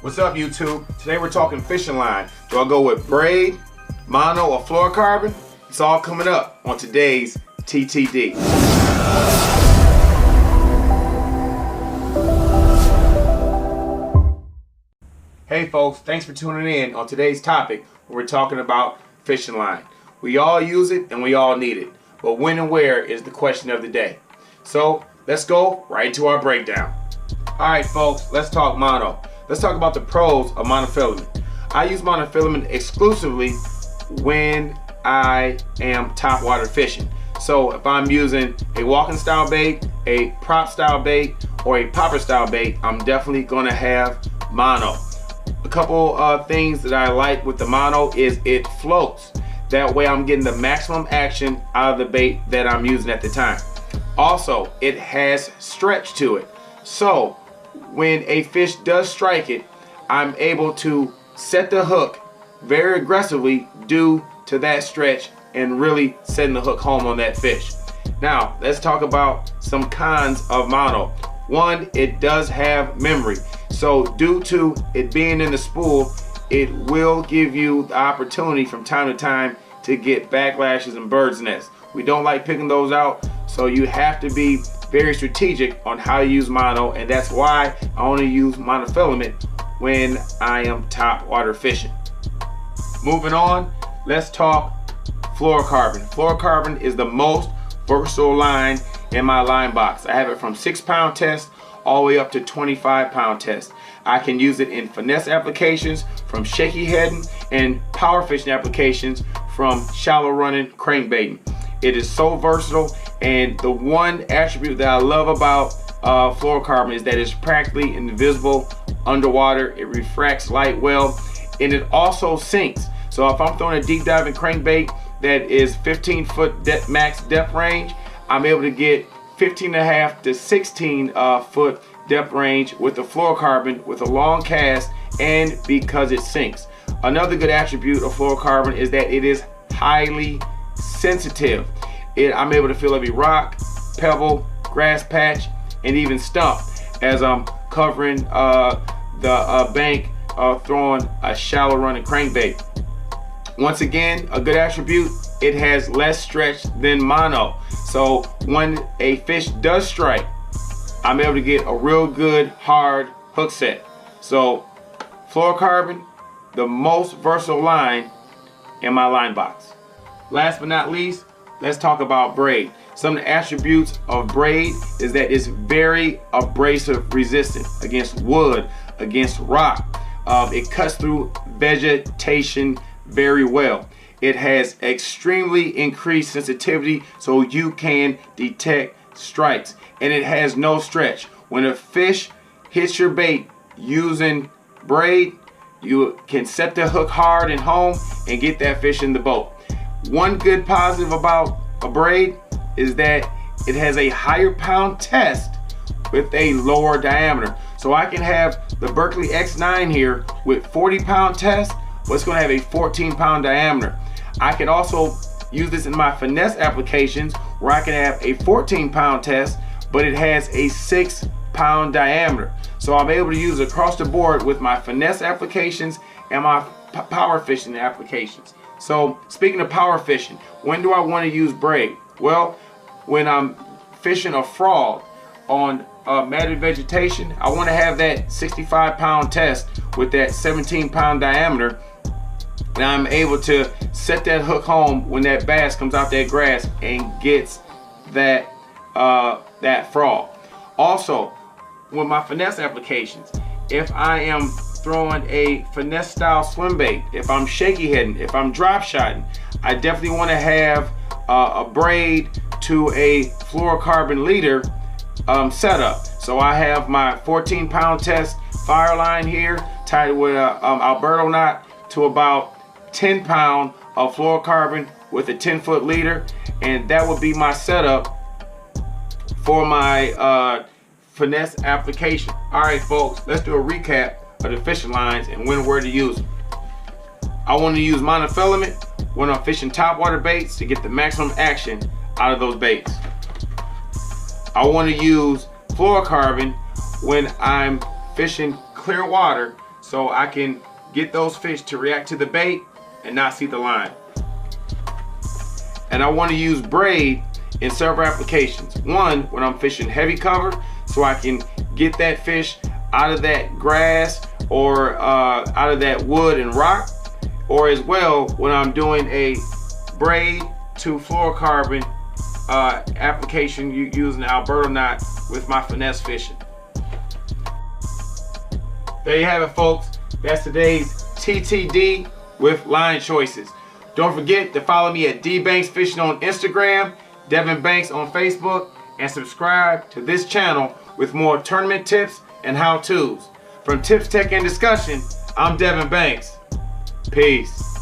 What's up, YouTube? Today we're talking fishing line. Do I go with braid, mono, or fluorocarbon? It's all coming up on today's TTD. Hey folks, thanks for tuning in on today's topic where we're talking about fishing line. We all use it and we all need it, but when and where is the question of the day. So let's go right into our breakdown. Alright folks, let's talk mono. Let's talk about the pros of monofilament. I use monofilament exclusively when I am topwater fishing. So if I'm using a walking style bait, a prop style bait, or a popper style bait, I'm definitely going to have mono. A couple things that I like with the mono is it floats. That way I'm getting the maximum action out of the bait that I'm using at the time. Also, it has stretch to it. So when a fish does strike it, I'm able to set the hook very aggressively due to that stretch and really setting the hook home on that fish. Now, let's talk about some cons of mono. One, it does have memory. So due to it being in the spool, it will give you the opportunity from time to time to get backlashes and bird's nests. We don't like picking those out, so you have to be very strategic on how you use mono, and that's why I only use monofilament when I am top water fishing. Moving on, let's talk fluorocarbon. Fluorocarbon is the most versatile line in my line box. I have it from 6-pound test all the way up to 25-pound test. I can use it in finesse applications from shaky heading and power fishing applications from shallow running crankbaiting. It is so versatile, and the one attribute that I love about fluorocarbon is that it's practically invisible underwater. It refracts light well, and it also sinks. So if I'm throwing a deep diving crankbait that is 15-foot max depth range, I'm able to get 15.5 to 16 foot depth range with the fluorocarbon with a long cast, and because it sinks. Another good attribute of fluorocarbon is that it is highly sensitive. I'm able to feel every rock, pebble, grass patch, and even stump as I'm covering the bank throwing a shallow running crankbait. Once again, a good attribute, it has less stretch than mono. So when a fish does strike, I'm able to get a real good hard hook set. So fluorocarbon, the most versatile line in my line box. Last but not least, let's talk about braid. Some of the attributes of braid is that it's very abrasive resistant against wood, against rock. It cuts through vegetation very well. It has extremely increased sensitivity so you can detect strikes, and it has no stretch. When a fish hits your bait using braid, you can set the hook hard and home and get that fish in the boat. One good positive about a braid is that it has a higher pound test with a lower diameter. So I can have the Berkley X9 here with 40-pound test, but it's going to have a 14-pound diameter. I can also use this in my finesse applications where I can have a 14-pound test, but it has a 6-pound diameter. So I'm able to use it across the board with my finesse applications and my power fishing applications. So speaking of power fishing, when do I want to use braid? Well, when I'm fishing a frog on matted vegetation, I want to have that 65-pound test with that 17-pound diameter, and I'm able to set that hook home when that bass comes out that grass and gets that frog. Also, with my finesse applications, if I am throwing a finesse style swim bait, if I'm shaky heading, if I'm drop shotting, I definitely want to have a braid to a fluorocarbon leader setup. So I have my 14-pound test fire line here tied with a Alberto knot to about 10-pound of fluorocarbon with a 10-foot leader, and that would be my setup for my finesse application. Alright folks, let's do a recap of the fishing lines and when and where to use them. I want to use monofilament when I'm fishing topwater baits to get the maximum action out of those baits. I want to use fluorocarbon when I'm fishing clear water so I can get those fish to react to the bait and not see the line. And I want to use braid in several applications. One, when I'm fishing heavy cover, so I can get that fish out of that grass or out of that wood and rock, or as well when I'm doing a braid to fluorocarbon application using the Alberto knot with my finesse fishing. There you have it, folks. That's today's TTD with line choices. Don't forget to follow me at dbanks fishing on Instagram, Devin Banks on Facebook, and subscribe to this channel with more tournament tips and how-tos. From Tips, Tech, and Discussion, I'm Devin Banks. Peace.